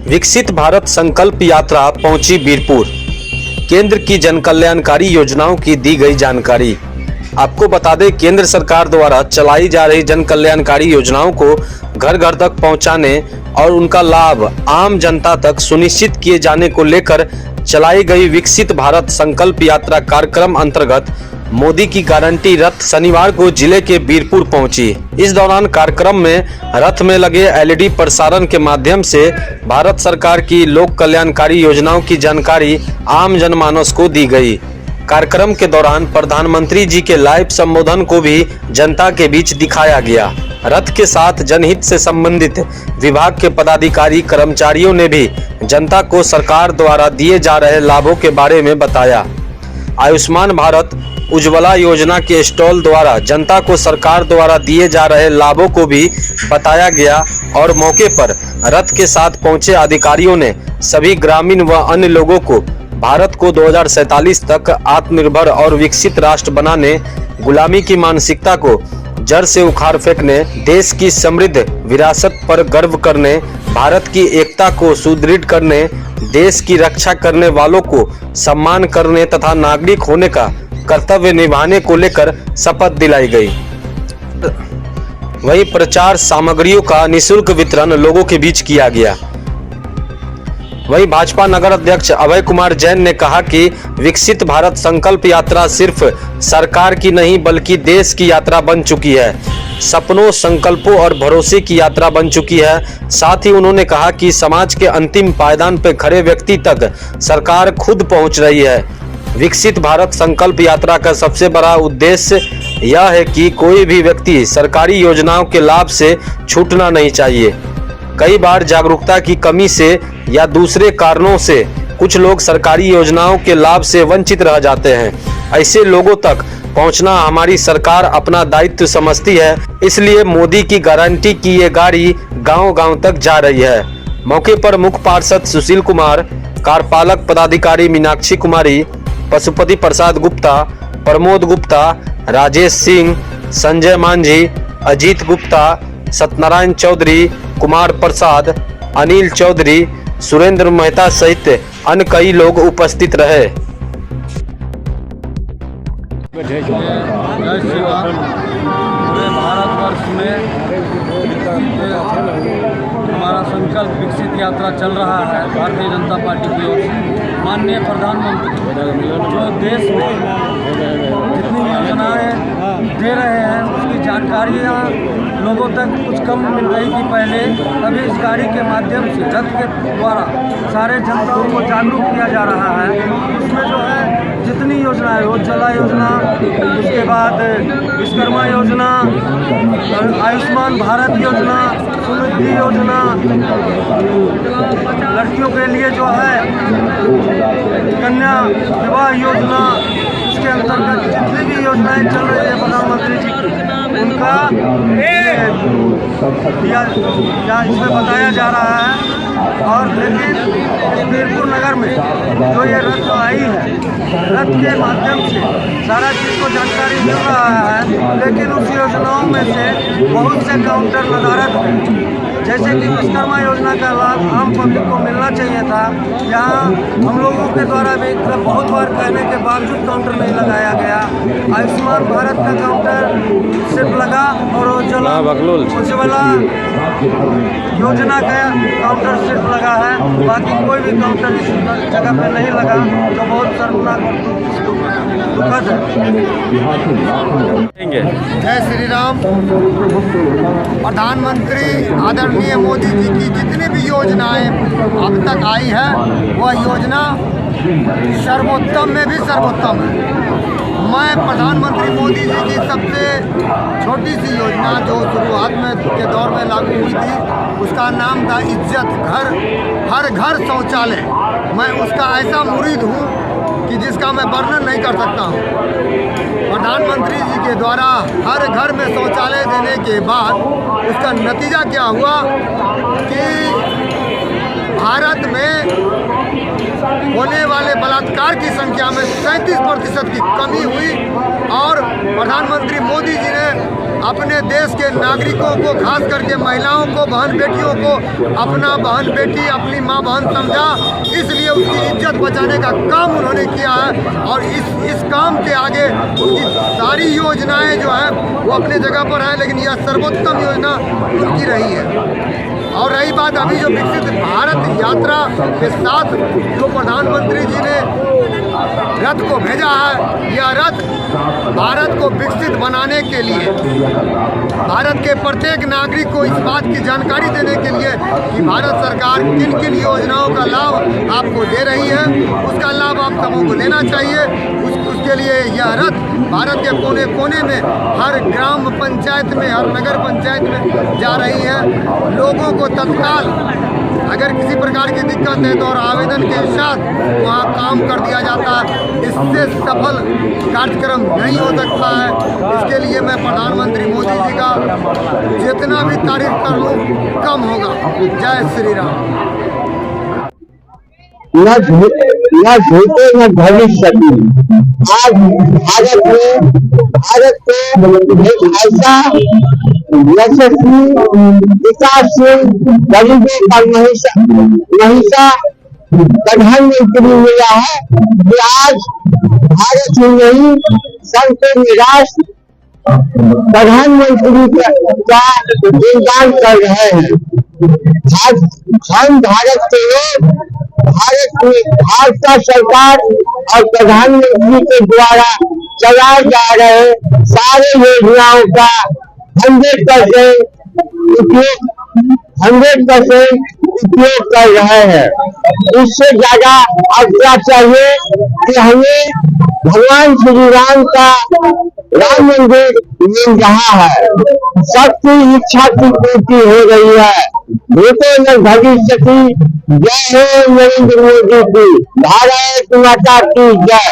विकसित भारत संकल्प यात्रा पहुंची बीरपुर। केंद्र की जनकल्याणकारी योजनाओं की दी गई जानकारी। आपको बता दें, केंद्र सरकार द्वारा चलाई जा रही जनकल्याणकारी योजनाओं को घर घर तक पहुंचाने और उनका लाभ आम जनता तक सुनिश्चित किए जाने को लेकर चलाई गई विकसित भारत संकल्प यात्रा कार्यक्रम अंतर्गत मोदी की गारंटी रथ शनिवार को जिले के बीरपुर पहुंची। इस दौरान कार्यक्रम में रथ में लगे एलईडी प्रसारण के माध्यम से भारत सरकार की लोक कल्याणकारी योजनाओं की जानकारी आम जनमानस को दी गई। कार्यक्रम के दौरान प्रधानमंत्री जी के लाइव संबोधन को भी जनता के बीच दिखाया गया। रथ के साथ जनहित से संबंधित विभाग के पदाधिकारी कर्मचारियों ने भी जनता को सरकार द्वारा दिए जा रहे लाभों के बारे में बताया। आयुष्मान भारत उज्ज्वला योजना के स्टॉल द्वारा जनता को सरकार द्वारा दिए जा रहे लाभों को भी बताया गया और मौके पर रथ के साथ पहुंचे अधिकारियों ने सभी ग्रामीण व अन्य लोगों को भारत को 2047 तक आत्मनिर्भर और विकसित राष्ट्र बनाने, गुलामी की मानसिकता को जड़ से उखाड़ फेंकने, देश की समृद्ध विरासत पर गर्व करने, भारत की एकता को सुदृढ़ करने, देश की रक्षा करने वालों को सम्मान करने तथा नागरिक होने का कर्तव्य निभाने को लेकर शपथ दिलाई गई। वहीं प्रचार सामग्रियों का निःशुल्क वितरण लोगों के बीच किया गया। वहीं भाजपा नगर अध्यक्ष अभय कुमार जैन ने कहा कि विकसित भारत संकल्प यात्रा सिर्फ सरकार की नहीं बल्कि देश की यात्रा बन चुकी है, सपनों, संकल्पों और भरोसे की यात्रा बन चुकी है। साथ ही उन्होंने कहा कि समाज के अंतिम पायदान पर खड़े व्यक्ति तक सरकार खुद पहुंच रही है। विकसित भारत संकल्प यात्रा का सबसे बड़ा उद्देश्य यह है कि कोई भी व्यक्ति सरकारी योजनाओं के लाभ से छूटना नहीं चाहिए। कई बार जागरूकता की कमी से या दूसरे कारणों से कुछ लोग सरकारी योजनाओं के लाभ से वंचित रह जाते हैं। ऐसे लोगों तक पहुंचना हमारी सरकार अपना दायित्व समझती है, इसलिए मोदी की गारंटी की ये गाड़ी गांव-गांव तक जा रही है। मौके पर मुख्य पार्षद सुशील कुमार, कार्यपालक पदाधिकारी मीनाक्षी कुमारी, पशुपति प्रसाद गुप्ता, प्रमोद गुप्ता, राजेश सिंह, संजय मांझी, अजीत गुप्ता, सत्यनारायण चौधरी, कुमार प्रसाद, अनिल चौधरी, सुरेंद्र मेहता सहित अन्य कई लोग उपस्थित रहे। जय श्री राम। पूरे भारतवर्ष में हमारा संकल्प विकसित यात्रा चल रहा है भारतीय जनता पार्टी की ओर से। माननीय प्रधानमंत्री जो देश में जितनी योजनाएं दे रहे हैं उसकी जानकारियां लोगों तक कुछ कम मिल रही थी पहले। अभी इस गाड़ी के माध्यम से रथ के द्वारा सारे जनताओं को जागरूक किया जा रहा है। उसमें जो है जितनी योजनाएं, उज्ज्वला योजना, उसके बाद विश्वकर्मा योजना, आयुष्मान भारत योजना, समृद्धि योजना, लड़कियों के लिए जो है कन्या विवाह योजना, इसके अंतर्गत जितनी भी योजनाएं चल रही है प्रधानमंत्री जी की, उनका इसमें बताया जा रहा है। और लेकिन बीरपुर नगर में जो ये रथ आई है, रथ के माध्यम से सारा चीज़ को जानकारी मिल रहा है, लेकिन उस योजनाओं में से बहुत से काउंटर नदारद हैं। जैसे कि विश्वकर्मा योजना का लाभ आम पब्लिक को मिलना चाहिए था, यहाँ हम लोगों के द्वारा भी बहुत बार कहने के बावजूद काउंटर नहीं लगाया गया। आयुष्मान भारत का काउंटर सिर्फ लगा और उज्ज्वला योजना का काउंटर सिर्फ लगा है, बाकी कोई भी काउंटर इस जगह पे नहीं लगा, जो बहुत शर्मनाक और दुखद है। जय श्री राम। प्रधानमंत्री आदरणीय मोदी जी की जितनी भी योजनाएं अब तक आई है वह योजना सर्वोत्तम में भी सर्वोत्तम है। मैं प्रधानमंत्री मोदी जी की सबसे छोटी सी योजना जो शुरुआत में के दौर में लागू हुई थी, उसका नाम था इज्जत घर, हर घर शौचालय। मैं उसका ऐसा मुरीद हूँ कि जिसका मैं वर्णन नहीं कर सकता हूँ। प्रधानमंत्री जी के द्वारा हर घर में शौचालय देने के बाद उसका नतीजा क्या हुआ कि भारत में होने वाले बलात्कार की संख्या में 37% की कमी हुई और प्रधानमंत्री मोदी जी ने अपने देश के नागरिकों को, खास करके महिलाओं को, बहन बेटियों को अपना बहन बेटी, अपनी माँ बहन समझा, इसलिए उसकी इज्जत बचाने का काम उन्होंने किया है। और इस काम के आगे उसकी सारी योजनाएं जो है वो अपने जगह पर है, लेकिन यह सर्वोत्तम योजना उनकी रही है। और रही बात अभी जो विकसित भारत यात्रा के साथ जो प्रधानमंत्री जी ने रथ को भेजा है, यह रथ भारत को विकसित बनाने के लिए, भारत के प्रत्येक नागरिक को इस बात की जानकारी देने के लिए कि भारत सरकार किन किन योजनाओं का लाभ आपको दे रही है, उसका लाभ आप सबों को लेना चाहिए। उसके लिए यह रथ भारत के कोने कोने में, हर ग्राम पंचायत में, हर नगर पंचायत में जा रही है। लोगों को तत्काल अगर किसी प्रकार की दिक्कत है तो और आवेदन के साथ वहाँ काम कर दिया जाता है। इससे सफल कार्यक्रम नहीं हो सकता है। इसके लिए मैं प्रधानमंत्री मोदी जी का जितना भी तारीफ कर लूँ कम होगा। जय श्री राम। न झूठे न भविष्य की। आज भारत को एक ऐसा यशस्वी विकासशील गरीबों का महिषा प्रधानमंत्री मिला है कि आज भारत ही नहीं, संपूर्ण राष्ट्र प्रधानमंत्री का योगदान कर रहे हैं। हम भारत के लोग भाजपा सरकार और प्रधानमंत्री के द्वारा चलाए जा रहे सारे योजनाओं का 100% उपयोग कर रहे हैं। इससे ज्यादा अब क्या चाहिए कि हमें भगवान श्री राम का राम मंदिर मिल रहा है, सबकी इच्छा की पूर्ति हो रही है। भूतो न भविष्यति। जय हो नरेंद्र मोदी की। भारत माता की जय।